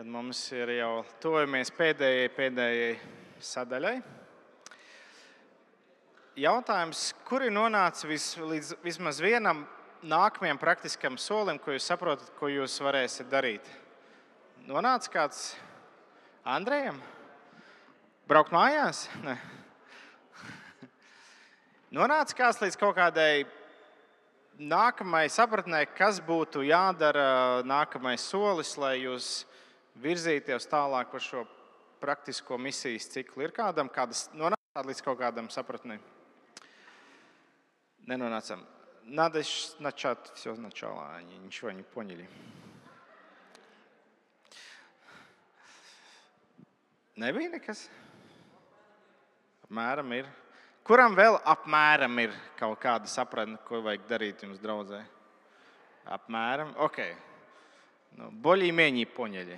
kad mums ir jau tuvojamies pēdējai sadaļai. Jautājums, kuri nonāca līdz vismaz vienam nākamajam praktiskam solim, ko jūs saprotat, ko jūs varēsiet darīt? Nonāca kāds Andrejam? Braukt mājās? Ne. Nonāca kāds līdz kaut kādai nākamai sapratnē, kas būtu jādara nākamais solis, lai jūs virzīties tālāk par šo praktisko misijas ciklu? Ir kādas nonācāt līdz kaut kādam sapratnē? Ненонацам. Надо начать все сначала, они ничего не поняли. Nebija nekas? Apmēram ir. Kuram vēl apmēram ir kaut kāda sapratne, ko vajag darīt jums draudzē? Apmēram? Ok. Nu, более-менее поняли.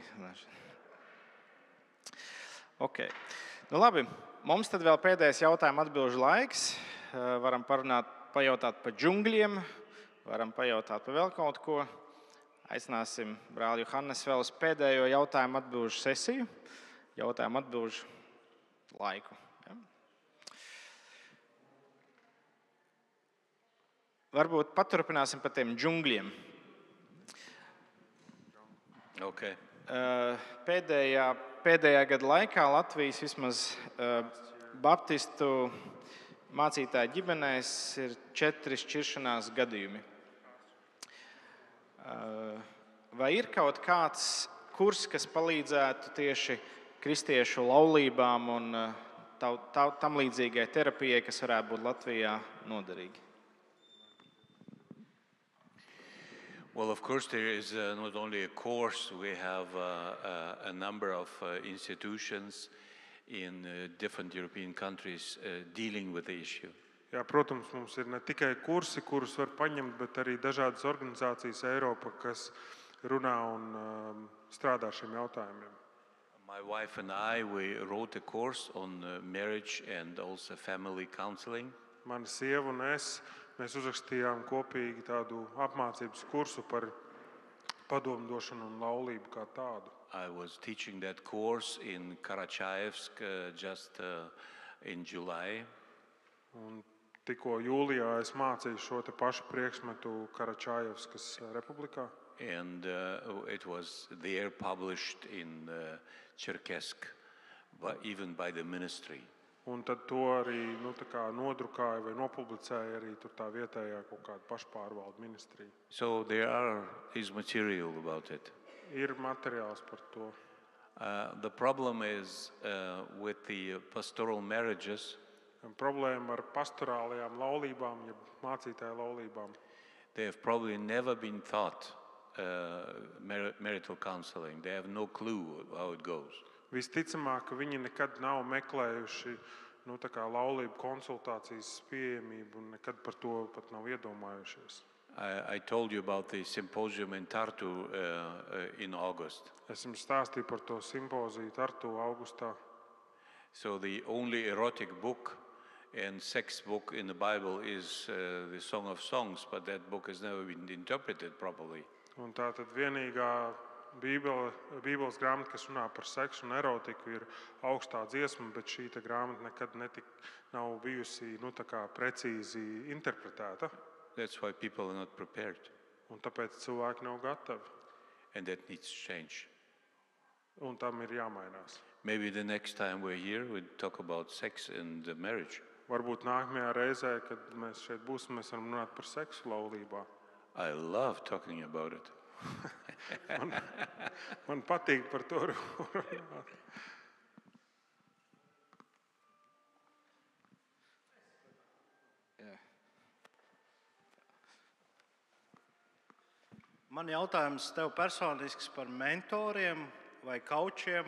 Ok. Nu labi, mums tad vēl pēdējais jautājuma atbilžu laiks. Varam pajautāt par džungļiem, varam pajautāt par vēl kaut ko. Aicināsim brāli Johannes vēl uz pēdējo jautājumu atbilžu sesiju, jautājumu atbilžu laiku. Ja? Varbūt paturpināsim par tiem džungļiem. Okay. Pēdējā gada laikā Latvijas vismaz baptistu mācītāju ģimenēs ir 4 šķiršanās gadījumi. Vai ir kaut kāds kurs, kas palīdzētu tieši kristiešu laulībām un tam līdzīgai terapijai, kas varētu būt Latvijā noderīgi? Well, of course, there is not only a course, we have a number of institutions in different European countries dealing with the issue. Jā, protams, mums ir ne tikai kursi, kurus var paņemt, bet arī dažādas organizācijas Eiropā, kas runā un strādā šiem jautājumiem. My wife and I, we wrote a course on marriage and also family counseling. Mana sieva un es, mēs uzrakstījām kopīgi tādu apmācības kursu par padomdošanu un laulību kā tādu. I was teaching that course in Karačajevsk just in July. Un tikko jūlijā es mācīju šo te pašu priekšmetu Karačajevskas republikā. And it was there published in Cherkesk, even by the ministry. Un tad to arī nodrukāja vai nopublicēja arī tur tā vietējā kaut kāda pašpārvaldu ministrija. So there is material about it. Ir materiāls par to. The problem is with the pastoral marriages. Problēma ar pastorālajām laulībām, ja mācītāju laulībām. They have probably never been taught marital counseling. They have no clue how it goes. Visticamāk, ka viņi nekad nav meklējuši laulību konsultācijas pieejamību un nekad par to pat nav iedomājušies. I told you about the symposium in Tartu in August. Es jums stāstīju par to simpoziju Tartu augustā. So the only erotic book and sex book in the Bible is the Song of Songs, but that book has never been interpreted properly. Un tā tad vienīgā Bībeles grāmata, kas runā par seksu un erotiku, ir augstā dziesma, bet šī grāmata nekad nav bijusi precīzi interpretēta. That's why people are not prepared. Un tāpēc cilvēki nav gatavi. And that needs change. Un tam ir jāmainās. Maybe the next time we're here, we'll talk about sex and marriage. Varbūt nākamajā reizē, kad mēs šeit būsim, mēs varam runāt par seksu laulībā. I love talking about it. Man patīk par to runāt. Man jautājums tev personisks par mentoriem vai kaučiem,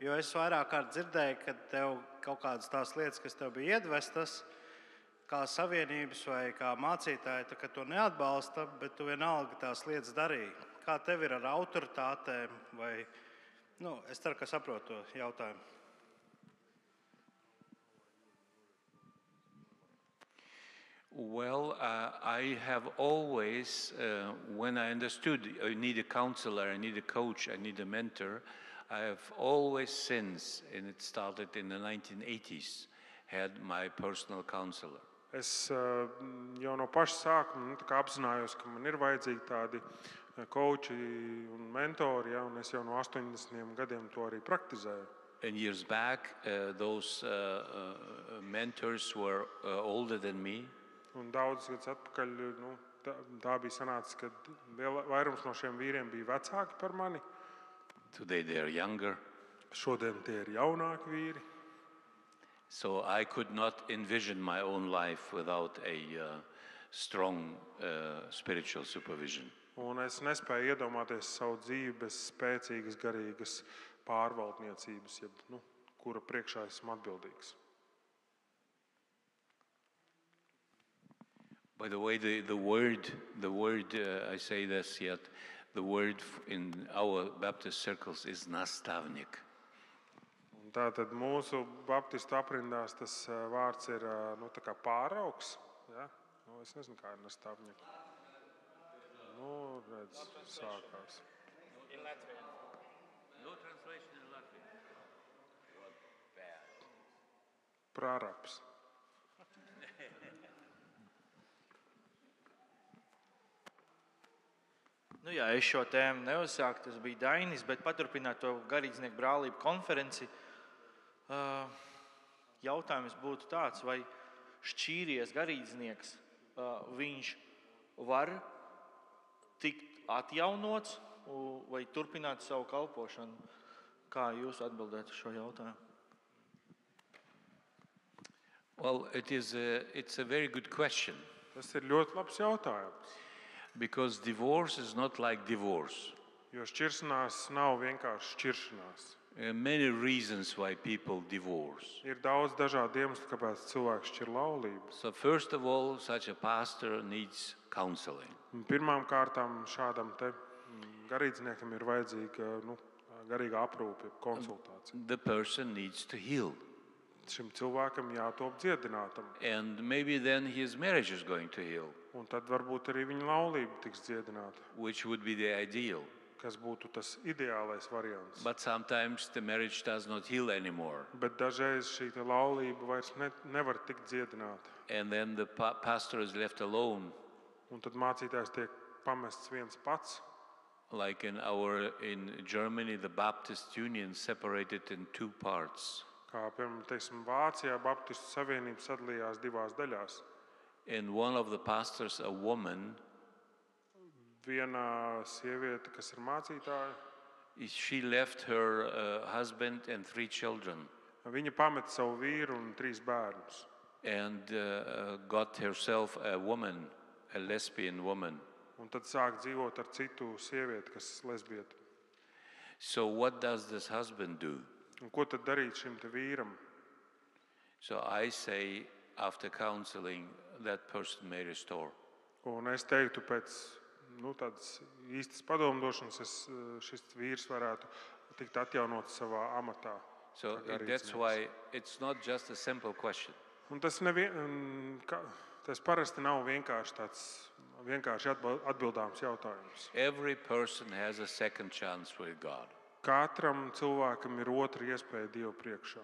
jo es vairāk kārt dzirdēju, ka tev kaut kādas tās lietas, kas tev bija iedvestas, kā savienības vai kā mācītāji, ka to neatbalsta, bet tu vienalga tās lietas darīji. Kā tev ir ar autoritātēm vai, es ceru, ka saprotu to jautājumu. Well, I have always, when I understood I need a counselor, I need a coach, I need a mentor, I have always since, and it started in the 1980s, had my personal counselor. Es jau no paša sākuma tā kā apzinājos, ka man ir vajadzīgi tādi koči un mentori, ja, un es jau no 80 gadiem to arī praktizēju. And years back, those mentors were older than me. Un daudzus gadus atpakaļ tā bija sanācis, ka vairums no šiem vīriem bija vecāki par mani. Today they are younger. Šodien tie ir jaunāki vīri. So I could not envision my own life without a strong spiritual supervision. Un es nespēju iedomāties savu dzīvi bez spēcīgas garīgas pārvaldniecības, kura priekšā esmu atbildīgs. By the way, the word I say this yet, the word in our Baptist circles is nastavnik. Tātad mūsu baptistu aprindās tas vārds ir tā kā pāraugs. Ja? Es nezinu, kā ir nastavnik. Redz, sākās. In Latvia. No translation in Latvian. What bad. Prāraps. Jā, es šo tēmu neuzsāku, tas bija Dainis, bet paturpināt to garīdznieku brālību konferenci. Jautājums būtu tāds, vai šķīries garīdznieks, viņš var tikt atjaunots vai turpināt savu kalpošanu? Kā jūs atbildētu uz šo jautājumu? Well, it's a very good question. Tas ir ļoti labs jautājums. Because divorce is not like divorce. Jo šķiršanās nav vienkārši šķiršanās. There are many reasons why people divorce. Ir daudz dažādu iemeslu, kāpēc cilvēks šķir laulību. So first of all, such a pastor needs counseling. Pirmām kārtām šādam te garīdzniekam ir vajadzīga garīga aprūpe, konsultācija. The person needs to heal. Šim cilvēkam jātop dziedinātam. And maybe then his marriage is going to heal. Un tad varbūt arī viņa laulība tiks dziedināta. Which would be the ideal. Kas būtu tas ideālais variants. But sometimes the marriage does not heal anymore. Bet dažreiz šī laulība vairs nevar tikt dziedināta. And then the pastor is left alone. Un tad mācītājs tiek pamests viens pats. Like in Germany, the Baptist Union separated in two parts. Kā piemēram, Vācijā Baptistu savienība sadalījās divās daļās. And one of the pastors, a woman, viena sieviete, kas ir mācītāja, she left her husband and 3 children. Viņa pameta savu vīru un 3 bērnus. And got herself a woman, a lesbian woman. Un tad sāk dzīvot ar citu sievieti, kas ir lesbieta. So what does this husband do? Un ko tad darīt šim te vīram? So I say, after counseling, that person may restore. Un es teiktu, pēc tādas īstas padomdošanas, šis vīrs varētu tikt atjaunots savā amatā. So that's why it's not just a simple question. Un tas parasti nav vienkārši atbildāms jautājums. Every person has a second chance with God. Katram cilvēkam ir otra iespēja Dievu priekšā.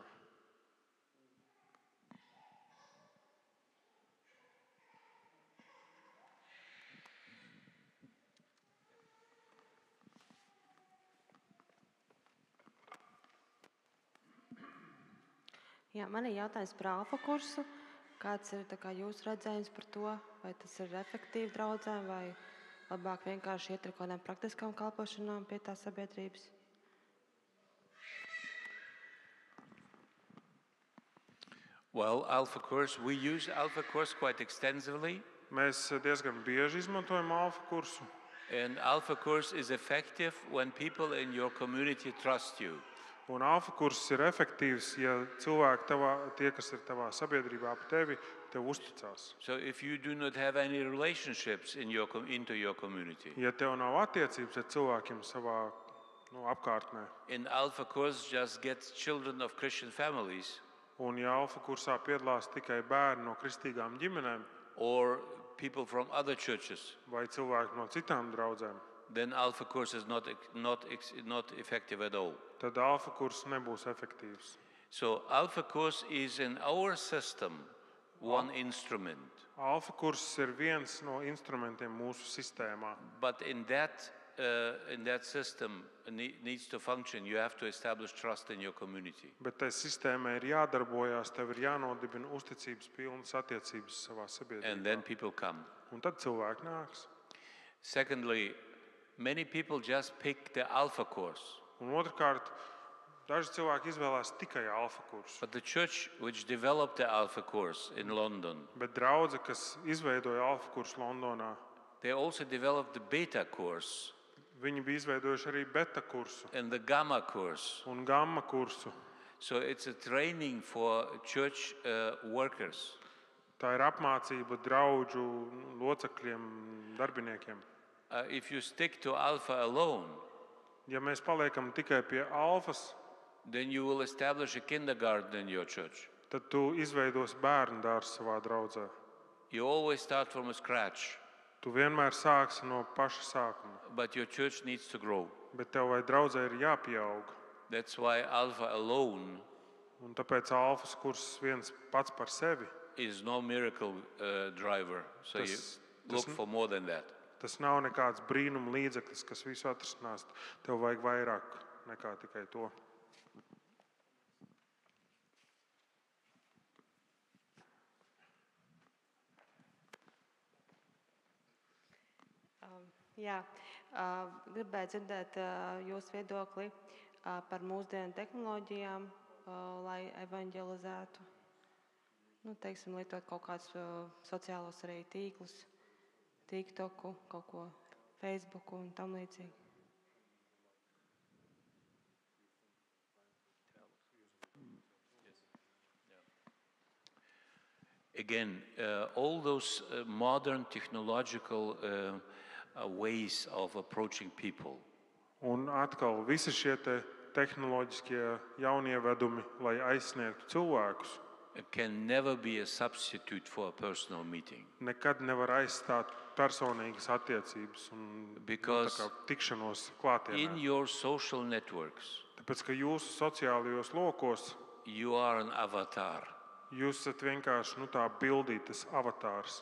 Jā, man ir jautājums par alfa kursu. Kāds ir jūsu redzējums par to? Vai tas ir efektīvi draudzēm, vai labāk vienkārši iet ar kādām praktiskām kalpošanām pie tās sabiedrības? Well, Alpha Course, we use Alpha Course quite extensively. Mēs diezgan bieži izmantojam alfa kursu. And Alpha Course is effective when people in your community trust you. Un alfa kurs ir efektīvs, ja cilvēki tie, kas ir tavā sabiedrībā ap tevi, tev uzticās. So if you do not have any relationships into your community. Ja tev nav attiecības ar cilvēkiem savā apkārtnē. In Alpha Course just gets children of Christian families. Un ja alfa kursā piedalās tikai bērni no kristīgām ģimenēm. Or people from other churches. Vai cilvēki no citām draudzēm. then Alpha Course is not effective at all. tad alfa kurs nebūs efektīvs. So Alpha Course is in our system one instrument, Alfa kurs ir viens no instrumentiem mūsu sistēmā, but in that system needs to function. You have to establish trust in your community. bet tai sistēmai ir jādarbojās, tev ir jānodibina uzticības pilnas attiecības savā And sabiedrībā. then people come. Un tad cilvēki nāks. Secondly, many people just pick the Alpha Course. Un otrkārt, daži cilvēki izvēlās tikai alfa kursu. But the church which developed the Alpha Course in London, Bet draudze, kas izveidoja alfa kursu Londonā, they also developed the Beta Course viņi bija izveidojuši arī beta kursu and the Gamma Course. un gamma kursu. So it's a training for church workers. Tā ir apmācība draudžu locekļiem, darbiniekiem. If you stick to Alpha alone, Ja mēs paliekam tikai pie alfas, then you will establish a kindergarten in your church. tad tu izveidosi bērnu dārzu savā draudzē. You always start from scratch, Tu vienmēr sāksi no paša sākuma, but your church needs to grow. bet tev vai draudzē ir jāpieaug. That's why Alpha alone Un tāpēc alfas kurs viens pats par sevi. is no miracle driver. So you Tas- look tas- for more than that. Tas nav nekāds brīnuma līdzeklis, kas visu atrisinās. Tev vajag vairāk nekā tikai to. Jā, gribēju dzirdēt jūsu viedokli par mūsdienu tehnoloģijām, lai evanģelizētu. Nu, teiksim, lietot kaut kādus sociālos arī tīklus, TikToku, kaut ko Facebooku un tam līdzīgi. Again, all those modern technological ways of approaching people Un atkal visi šie tehnoloģiskie jaunievedumi, lai aizsniegtu cilvēkus, can never be a substitute for a personal meeting. nekad nevar aizstāt personīgas attiecības un Because tā kā tikšanos In klātienē. your social networks, Tāpēc, ka jūsu sociālajos lokos you are an avatar. jūs esat vienkārši tā bildītas avatārs.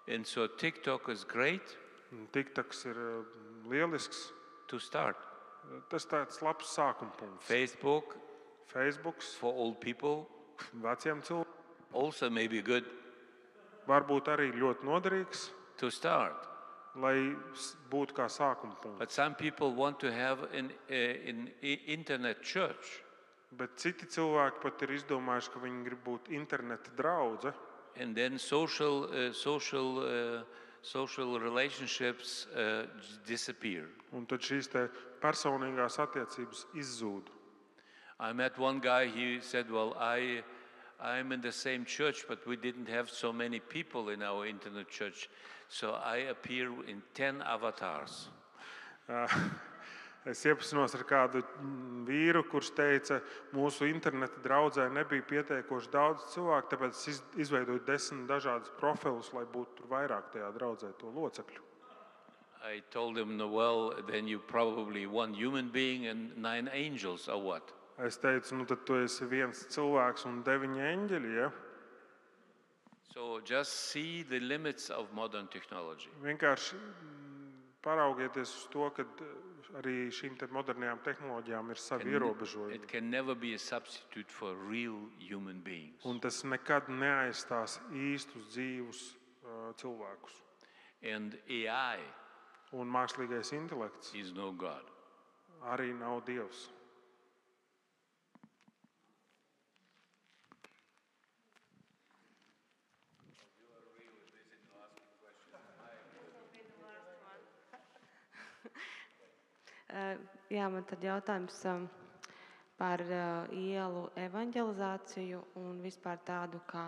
And so TikTok is great Un TikToks ir lielisks. to start. Tas tāds labs sākuma punkts. Facebook Facebooks for old people veciem cilvēkiem also may be good varbūt arī ļoti noderīgs, to start. lai būtu kā sākuma punkts. But some people want to have an internet church. Bet citi cilvēki pat ir izdomājuši, ka viņi grib būt interneta draudze, And then social relationships disappear. un tad šīs personīgās attiecības izzūd. I met one guy, he said, well, I'm in the same church, but we didn't have so many people in our internet church, so I appear in 10 avatars. Es iepazinos ar kādu vīru, kurš teica, mūsu interneta draudzē nebija pietiekoši daudz cilvēku, tāpēc es izveidoju 10 dažādus profilus, lai būtu tur vairāk tajā draudzē to locekļu. I told him, no, well, then you probably one human being and 9 angels, or what? Es teicu, tad tu esi viens cilvēks un 9 eņģeļi. Ja? So just see the limits of modern technology. Vienkārši paraugieties uz to, ka arī šīm modernajām tehnoloģijām ir savi ierobežojumi. It can never be a substitute for real human beings. Un tas nekad neaizstās īstus dzīvus cilvēkus. And AI Un mākslīgais intelekts is no God. arī nav Dievs. Jā, man tad jautājums par ielu evanģelizāciju un vispār tādu kā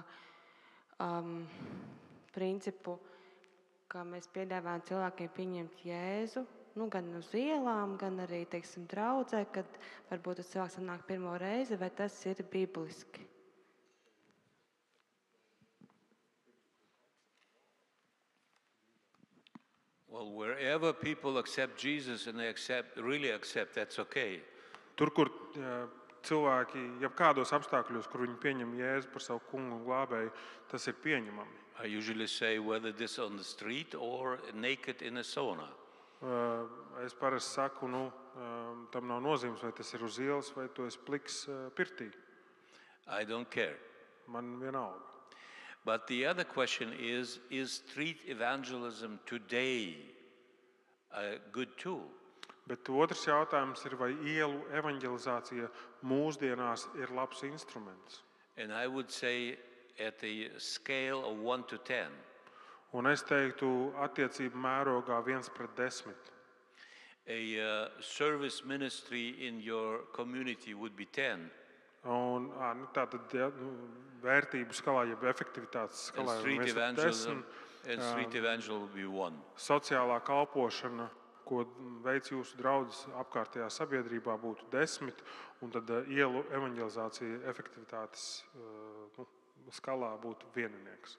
principu, kā mēs piedāvājam cilvēkiem pieņemt Jēzu, nu, gan uz ielām, gan arī, teiksim, draudzē, kad varbūt tas cilvēks sanāk pirmo reizi, vai tas ir bibliski? Well, wherever people accept Jesus and they really accept, that's okay. Tur, kur cilvēki, jebkādos apstākļos, kur viņi pieņem Jēzu par savu kungu un glābēju, tas ir pieņemami. I usually say whether this on the street or naked in a sauna. Es parasti saku, tam nav nozīmes, vai tas ir uz ielas, vai tu esi pliks pirtī. I don't care. Man vienalga. But the other question is street evangelism today a good tool? Bet otrs jautājums ir, vai ielu evanģelizācija mūsdienās ir labs instruments? And I would say at the scale of 1 to 10. Un es teiktu attiecību mērogā 1:10. A service ministry in your community would be 10. Un, tātad vērtību skalā, jeb efektivitātes skalā And street ir evangelism 1:10. and street evangelism would be 1. Sociālā kalpošana, ko veic jūsu draudzes apkārtējā sabiedrībā, būtu 10, un tad ielu evanģelizācija efektivitātes skalā būtu vieninieks.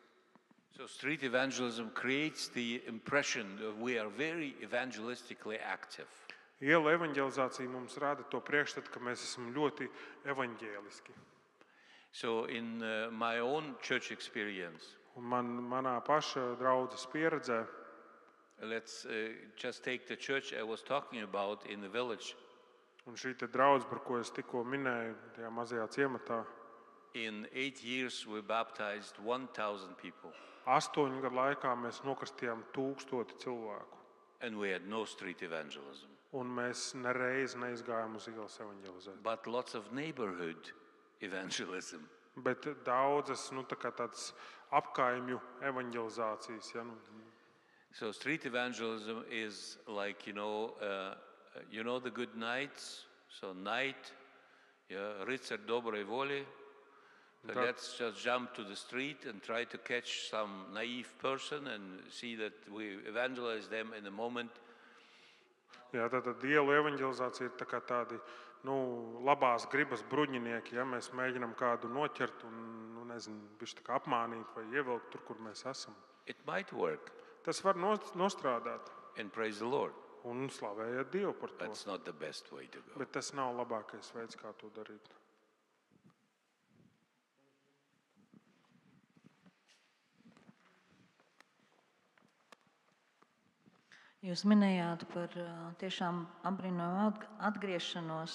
So street evangelism creates the impression that we are very evangelistically active. Ielu evanģelizācija mums rada to priekšstatu, ka mēs esam ļoti evaņģēliski. So in my own church experience, Un manā paša draudzes pieredzē, let's just take the church I was talking about in the village. un šī te draudze, par ko es tikko minēju, tajā mazajā ciematā, In 8 years, we baptized 1,000 people, 8 gadu laikā mēs nokristījām 1000 cilvēku. and we had no street evangelism, Un mēs nereiz neizgājām uz ielas evanģelizēt. but lots of neighborhood evangelism. Bet daudzas tādas apkaimju evanģelizācijas. Ja, So street evangelism is like, you know the good nights, so night, yeah, рыцарь доброй воли. So That- let's just jump to the street and try to catch some naive person and see that we evangelize them in a moment. Jā, tātad ielu evanģelizācija ir tādi labās gribas bruņinieki. Ja mēs mēģinām kādu noķert un viņš tā kā apmānīt vai ievilkt tur, kur mēs esam. It might work, Tas var nostrādāt and praise the Lord. un slavējiet Dievu par to. That's not the best way to go. Bet tas nav labākais veids, kā to darīt. Jūs minējāt par tiešām apbrīnojamu atgriešanos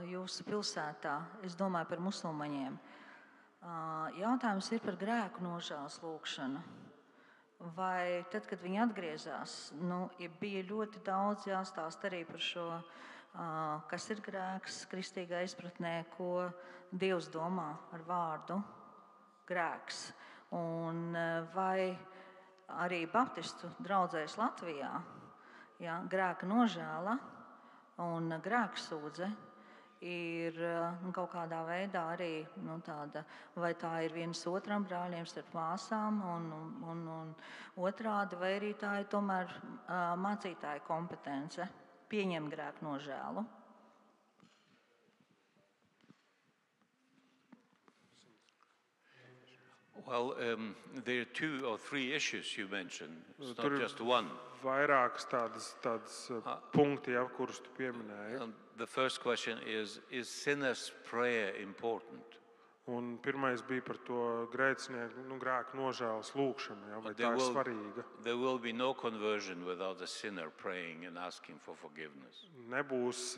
jūsu pilsētā. Es domāju par musulmaņiem. Jautājums ir par grēku nožēlas lūgšanu. Vai tad, kad viņi atgriezās, bija ļoti daudz jāstāsta arī par šo, kas ir grēks kristīgā izpratnē, ko Dievs domā ar vārdu grēks. Un vai arī baptistu draudzēs Latvijā, grēka nožēla un grēksūdze ir kaut kādā veidā arī tāda, vai tā ir viens otram brāļiem starp māsām un otrādi, vai arī tā ir tomēr mācītāja kompetence pieņemt grēka nožēlu. Well, there are 2 or 3 issues you mentioned. It's Tur not ir just one. vairākas tādas punkti, kurus tu pieminēji. The first question is sinner's prayer important? Un pirmais bija par to grēcinieku, grēku nožēlas lūgšanu, vai tā ir svarīga. There will be no conversion without a sinner praying and asking for forgiveness. Nebūs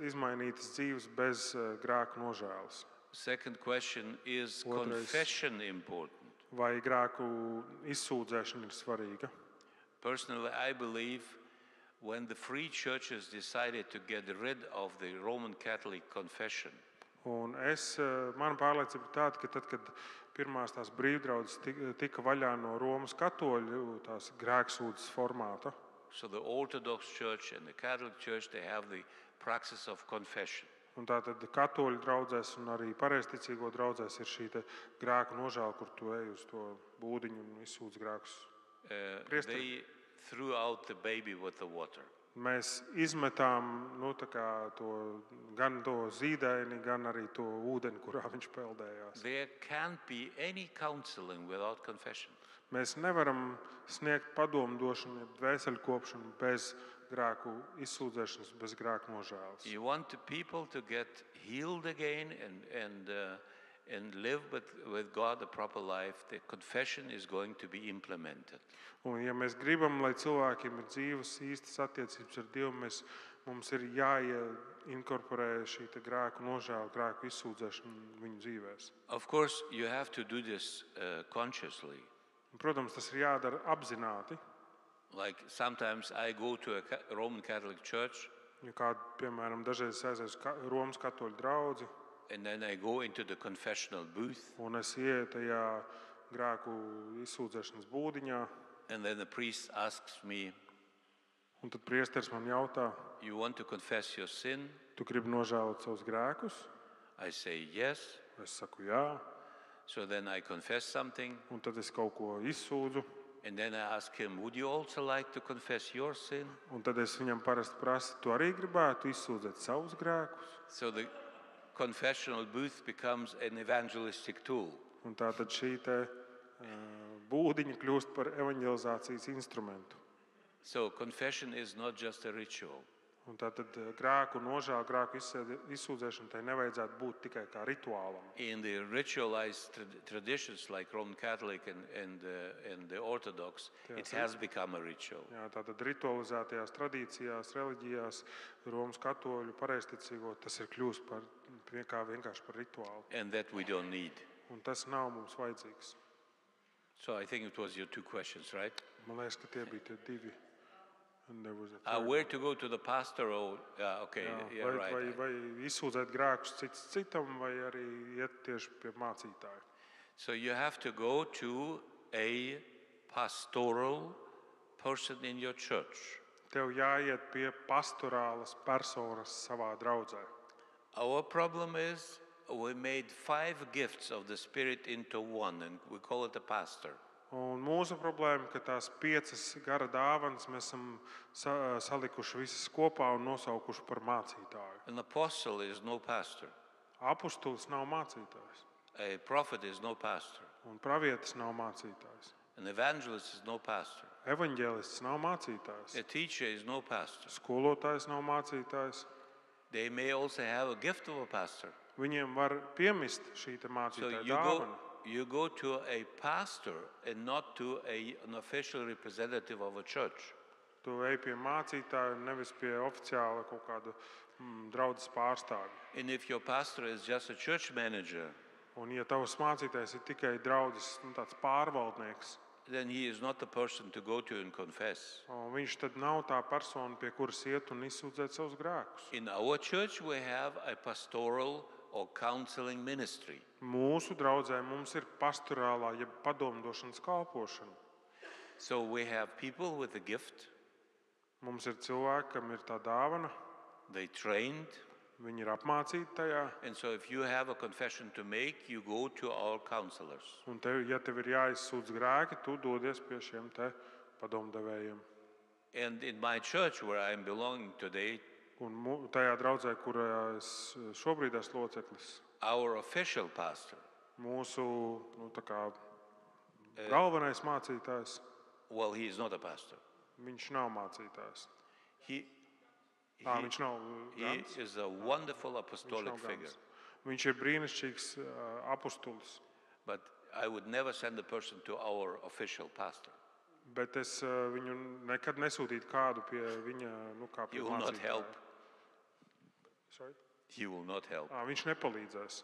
izmainītas dzīves bez grēku nožēlas. Second question is Otrais. confession important? Vai grēku izsūdzēšana ir svarīga? Personally, I believe when the free churches decided to get rid of the Roman Catholic confession, Un mana pārliecība ir tāda, ka tad, kad pirmās tās brīvdraudzes tika vaļā no Romas katoļu tās grēksūdzes formāta, so the Orthodox Church and the Catholic Church, they have the praxis of confession. un tātad katoļu draudzēs un arī pareizticīgo draudzēs ir šī grēka nožēla, kur tu ej uz to būdiņu un izsūdz grēkus. They threw out the baby with the water. Mēs izmetām gan to zīdaini, gan arī to ūdeni, kurā viņš peldējās. There can't be any counseling without confession. Mēs nevaram sniegt padomdošanu, ja dvēseļkopšanu bez grēku izsūdzēšanas, bez grēku nožēlas. You want the people to get healed again and live with God a proper life. The confession is going to be implemented. Un, ja mēs gribam, lai cilvēkiem ir dzīves, īstas attiecības ar Dievu, mums ir jāinkorporē šī grēku nožēla, grēku izsūdzēšana viņu dzīvēs. Of course, you have to do this consciously. Un, protams, tas ir jādara apzināti. Like sometimes I go to a Roman Catholic church. Ja kādu, piemēram, dažreiz aizēju uz Romas katoļu draudzi, And then I go into the confessional booth. un es ieeju tajā grēku izsūdzēšanas būdiņā, And then the priest asks me, un tad priesteris man jautā, you want to confess your sin? tu gribi nožēlot savus grēkus? I say yes. Es saku jā, So then I confess something. un tad es kaut ko izsūdzu, And then I ask him, would you also like to confess your sin? un tad es viņam parasti prasu, tu arī gribētu izsūdzēt savus grēkus? So the confessional booth becomes an evangelistic tool. Un tātad šī būdiņa kļūst par evanģelizācijas instrumentu. So confession is not just a ritual. Un tātad grēku nožēla, grēku izsūdzēšana tai nevajadzētu būt tikai kā rituālam. In the ritualized traditions like Roman Catholic and the Orthodox, it has become a ritual. Jā, tātad ritualizētajās tradīcijās, reliģijās, Romas katoļu pareizticīgo, tas ir kļūst par vienkārši par rituālu. And that we don't need. Un tas nav mums vajadzīgs. So I think it was your two questions, right? Man liekas, ka tie bija tie divi. And there was a third. Where to go to the pastor? Oh, okay, yeah, right. Vai izsūdzēt grēkus cits citam, vai arī iet tieši pie mācītāja. So you have to go to a pastoral person in your church. Tev jāiet pie pastorālas personas savā draudzē. Our problem is we made 5 gifts of the Spirit into one, and we call it a pastor. Un mūsu problēma, ka tās 5 gara dāvanas mēs esam salikuši visas kopā un nosaukuši par mācītāju. An apostle is no pastor. Apostols nav mācītājs, A prophet is no pastor. un pravietis nav mācītājs. An evangelist is no pastor. Evanģēlists nav mācītājs, A teacher is no pastor. skolotājs nav mācītājs. They may also have a gift of a pastor. Viņiem var piemist šī So mācītāja dāvana. you go to a pastor and not to an official representative of a church. Tu ej pie mācītāja, nevis pie oficiāla kaut kāda draudzes pārstāvja. And if your pastor is just a church manager, Un, ja tavs mācītājs ir tikai draudzes tāds pārvaldnieks, then he is not the person to go to and confess. viņš tad nav tā persona, pie kuras iet un izsūdzēt savus grēkus. In our church, we have a pastoral or counseling ministry. Mūsu draudzē mums ir pastorālā, jeb padomdošanas kalpošana. So we have people with a gift, Mums ir cilvēki, kam ir tā dāvana, they trained, viņi ir apmācīti tajā. and so if you have a confession to make, you go to our counselors. Un ja tev ir jāizsūdz grēki, tu dodies pie šiem te padomdevējiem. And in my church, where I am belonging today, Un tajā draudzē, kurā es šobrīd esmu loceklis, our official pastor, mūsu galvenais mācītājs, well, he is not a pastor. viņš nav mācītājs. He Viņš nav gans. is a wonderful Viņš apostolic nav figure. gans. Viņš ir brīnišķīgs apostols, But I would never send a person to our official pastor. bet es viņu nekad nesūtītu kādu pie viņa, kā He pie will not help. mācītāja. Sorry? He will not help. Viņš nepalīdzēs.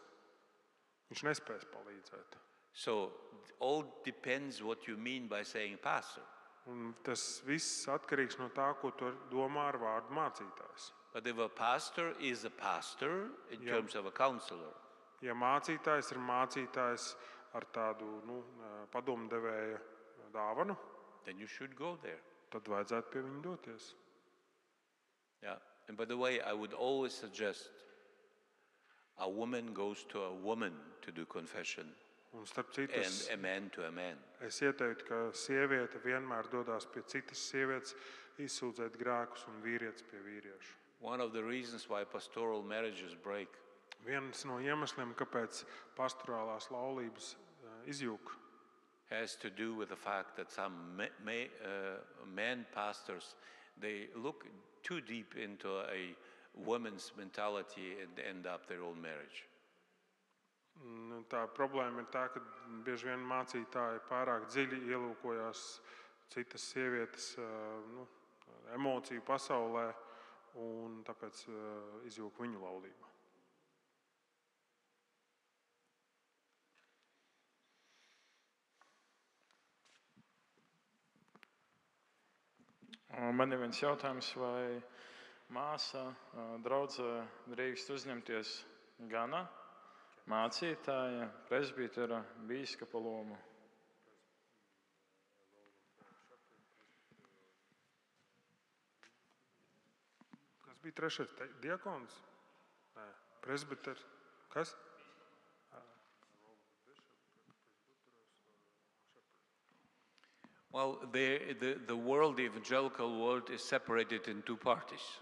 Viņš nespēs palīdzēt. So it all depends what you mean by saying pastor. Un tas viss atkarīgs no tā, ko tu domā ar vārdu mācītājs. But if a pastor is a pastor in terms of a counselor, Ja mācītājs ir mācītājs ar tādu padomdevēja dāvanu, then you should go there. tad vajadzētu pie viņa doties. Yeah. And by the way, I would always suggest a woman goes to a woman to do confession Un starp citu, and a man to a man. es ieteiktu, ka sieviete vienmēr dodas pie citas sievietes, izsūdzēt grēkus, un vīrietis pie vīrieša. One of the reasons why pastoral marriages break Viens no iemesliem, kāpēc pastorālās laulības izjūg, has to do with the fact that some men pastors, they look too deep into a woman's mentality and end up their own marriage. Tā problēma ir tā, ka bieži vien mācītāji pārāk dziļi ielūkojās citas sievietes emociju pasaulē un tāpēc izjūg viņu laulību. Man ir viens jautājums, vai māsa draudzē drīkst uzņemties gana mācītāja, presbitera, bīskapa lomu? Kas bija trešais? Diakons? Nē, presbiters. Kas? Well, the world, the evangelical world, is separated in two parties.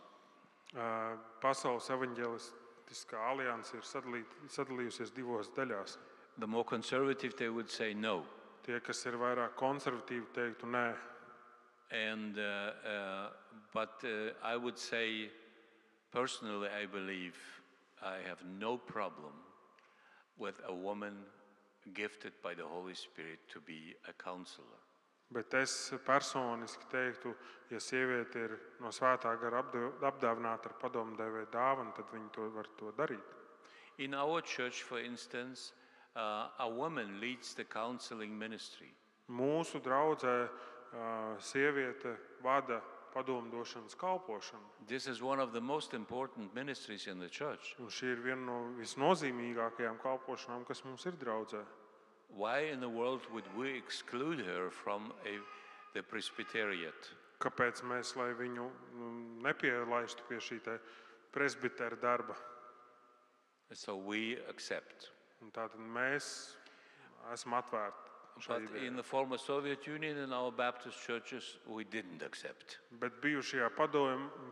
Pasaules evaņģēlistiskā alianse ir sadalījusies divos daļās. The more conservative, they would say no. Tie, kas ir vairāk konservatīvi, teiktu nē. But I would say, personally, I believe I have no problem with a woman gifted by the Holy Spirit to be a counselor. Bet es personiski teiktu, ja sieviete ir no svētā gara apdāvināta ar padomdevēja dāvanu, tad viņa var to darīt. In our church, for instance, a woman leads the counseling ministry. Mūsu draudzē sieviete vada padomdošanas kalpošanu. This is one of the most important ministries in the church. Un šī ir viena no visnozīmīgākajām kalpošanām, kas mums ir draudzē. Why in the world would we exclude her from the presbyteriate? Kāpēc mēs, lai viņu nepielaistu pie šī presbitera darba? So we accept. Un tātad mēs esam atvērti. But in the former Soviet Union and our Baptist churches, we didn't accept. Bet bijušajā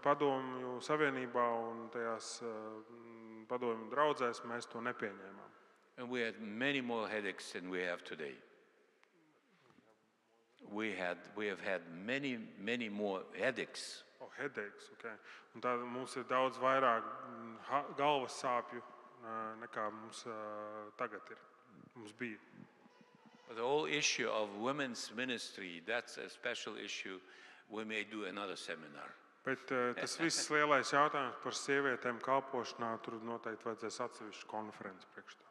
padomju savienībā un tajās padomju draudzēs mēs to nepieņēmām. And we had many more headaches than we have today. We have had many more headaches. Oh, headaches, okay. Un tā mums ir daudz vairāk galvas sāpju nekā mums tagad ir. Mums bija. The whole issue of women's ministry, that's a special issue. We may do another seminar. Bet tas viss lielais jautājums par sievietēm kalpošanā, tur noteikti vajadzēs atsevišķu konferenci priekš tā.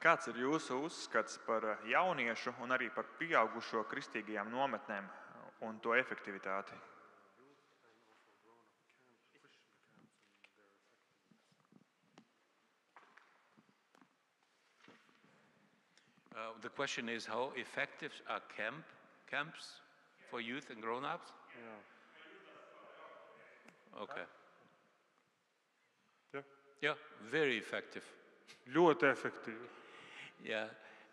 Kāds ir jūsu uzskats par jauniešu un arī par pieaugušo kristīgajām nometnēm un to efektivitāti? The question is, how effective are camps for youth and grown-ups? Yeah. Okay. Yeah. Yeah, very effective. Ļoti efektīvi. Yeah.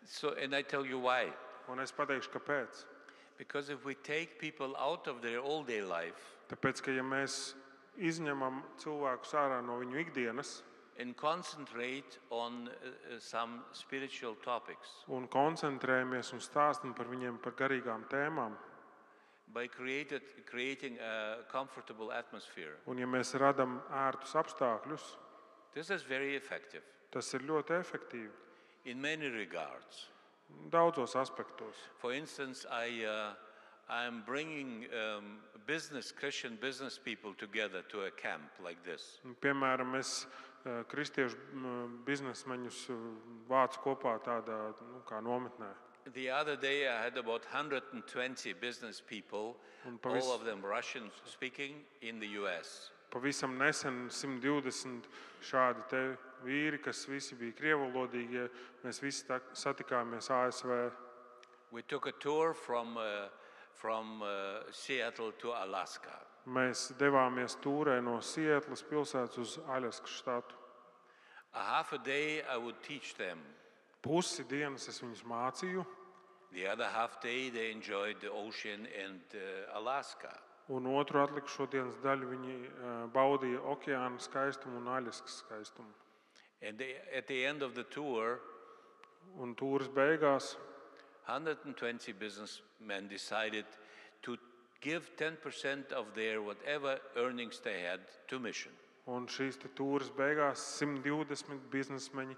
So, and I tell you why. Un es pateikšu, kāpēc. Because if we take people out of their all-day life, tāpēc, ka ja mēs izņemam cilvēkus ārā no viņu ikdienas and concentrate on some spiritual topics, un koncentrējamies un stāstam par viņiem par garīgām tēmām, by creating a comfortable atmosphere, un ja mēs radam ērtus apstākļus, this is very effective. Tas ir ļoti efektīvi. In many regards. Daudzos aspektos. For instance, I am bringing Christian business people together to a camp like this. Piemēram, es kristiešu biznesmeņus vācu kopā tādā kā nometnē. The other day I had about 120 business people, all of them Russian speaking, in the US. Pavisam nesen 120 šādi te vīri, kas visi bija krievulodīgie, mēs visi satikāmies ASV. We took a tour from Seattle to Alaska. Mēs devāmies tūrē no Sietlas pilsētas uz Aļaskas štatu. A half a day I would teach them. Pusi dienas es viņus mācīju. The other half day they enjoyed the ocean and Alaska. Un otru atlikušo dienas daļu viņi baudīja okeāna skaistumu un Aļaskas skaistumu. And at the end of the tour, Un tūras beigās 120 businessmen decided to give 10% of their whatever earnings they had to mission. Un šīs tūras beigās 120 biznesmeņi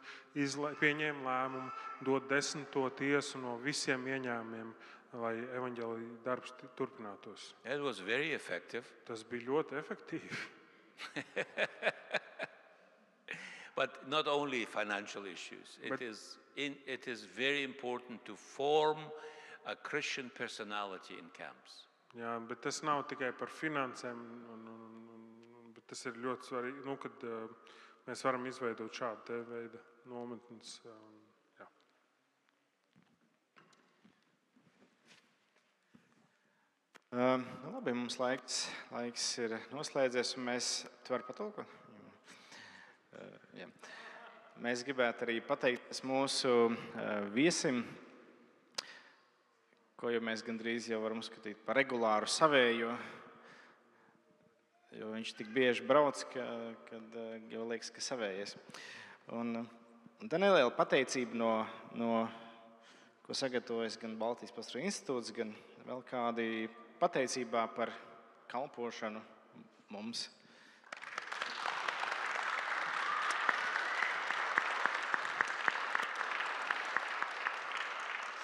pieņēma lēmumu dot 10. tiesu no visiem ieņēmumiem, lai evaņģēlija darbs turpinātos. That was very effective. Tas bija ļoti efektīvi. But not only financial issues. It is very important to form a Christian personality in camps. Jā, bet tas nav tikai par finansēm, bet tas ir ļoti svarīgi, kad mēs varam izveidot šādu veidu nometnes. Jā. Labi, mums laiks ir noslēdzies, un mēs varam patulkot. Jā. Mēs gribētu arī pateikties mūsu viesim, ko jau mēs gandrīz jau varam uzskatīt par regulāru savējo, jo viņš tik bieži brauc, kad jau liekas, ka savējies. Un tā neliela pateicība, ko sagatavojas gan Baltijas Pastoru institūts, gan vēl kādi pateicībā par kalpošanu mums.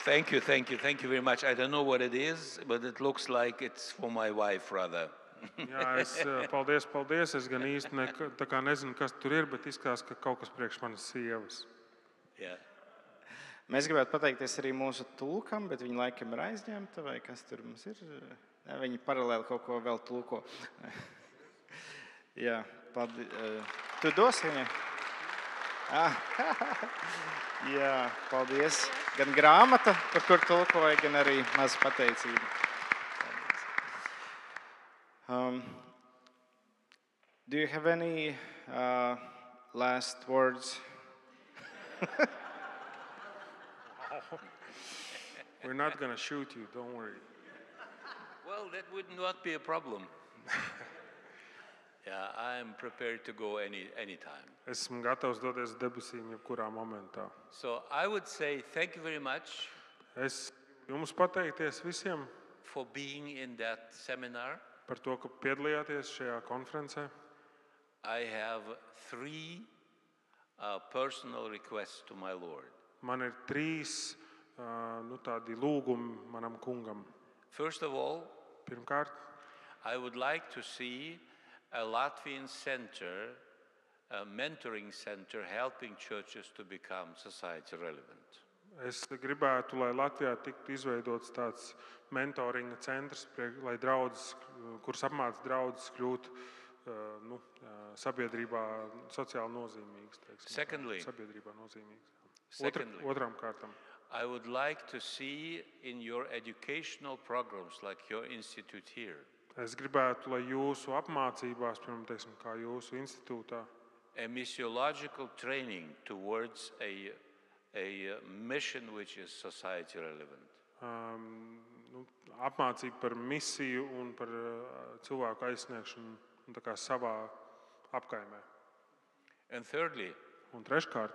Thank you very much. I don't know what it is, but it looks like it's for my wife rather. Jā, paldies. Es gan īsti nezinu, kas tur ir, bet izskatās, ka kaut kas priekš manas sievas. Yeah. Mēs gribētu pateikties arī mūsu tulkam, bet viņi laikam ir aizņemta, vai kas tur mums ir? Viņi paralēli kaut ko vēl tulko. Jā, tu dosi viņai? Jā, paldies. Gan grāmata, par kur tulkoja, gan arī maz pateicība. Do you have any last words? We're not going to shoot you, don't worry. Well, that would not be a problem. Yeah, I'm prepared to go anytime. Esmu gatavs doties debesīm jebkurā momentā. So I would say thank you very much. Es jums pateikties visiem for being in that seminar. Par to, ka piedalījāties šajā konferencē. I have 3 personal requests to my Lord. Man ir 3 tādi lūgumi manam kungam. First of all, pirmkārt, I would like to see a Latvian center, a mentoring center, helping churches to become society relevant. Es gribētu, lai Latvijā tiktu izveidots tāds mentoringa centrs, lai draudzes, kuras apmāca draudzes kļūt sabiedrībā sociāli nozīmīgas. Sabiedrībā nozīmīgas. Otram kārtam. I would like to see in your educational programs, like your institute here, es gribētu, lai jūsu apmācībās, piemēram, kā jūsu institūtā, a missiological training towards a mission which is society relevant. Apmācība par misiju un par cilvēku aizsniegšanu tā kā savā apkaimē. And thirdly, un treškārt,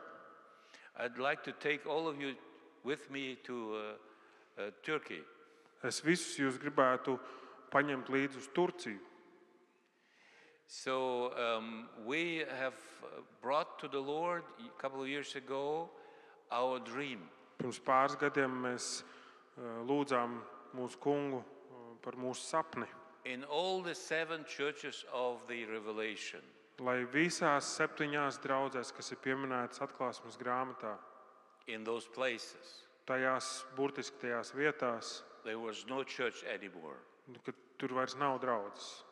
I'd like to take all of you with me to Turkey. Es visus jūs gribētu paņemt līdzi uz Turciju. So we have brought to the Lord a couple of years ago our dream. Pirms pāris gadiem mēs lūdzām mūsu kungu par mūsu sapni. In all the 7 churches of the Revelation, lai visās 7 draudzēs, kas ir pieminētas atklāsmes grāmatā, in those places, burtiski tajās vietās, there was no church anymore. Kad tur vairs nav draudzes.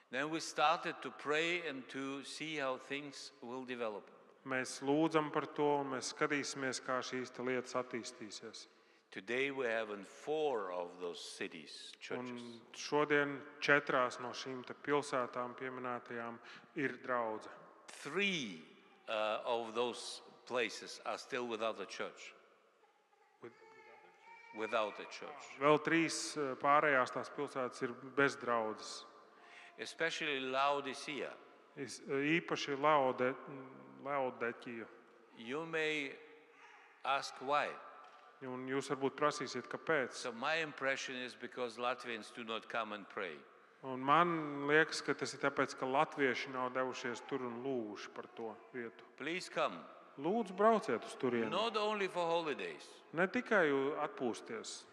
Then we started to pray and to see how things will develop. Mēs lūdzam par to un mēs skatīsimies, kā šīs lietas attīstīsies. Today we have in 4 of those cities churches. Un šodien 4 no šīm pilsētām pieminētajām ir draudze. 3 of those places are still without a church. without a church. Vēl 3 pārējās tās pilsētas ir bez draudzes. Especially Laodicea. Īpaši Laodikija. You may ask why. Un jūs varbūt prasīsiet, kāpēc. So my impression is because Latvians do not come and pray. Un man liekas, ka tas ir tāpēc, ka latvieši nav devušies tur un lūguši par to vietu. Please come. Lūdzu, brauciet uz turieni. Not only for holidays, Ne tikai atpūsties,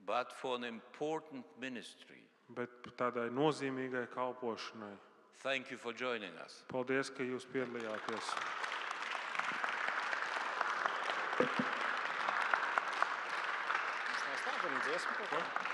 but for an important ministry. bet tādai nozīmīgai kalpošanai. Thank you for joining us. Paldies, ka jūs piedalījāties. Mēs noslēdzam dziesmu.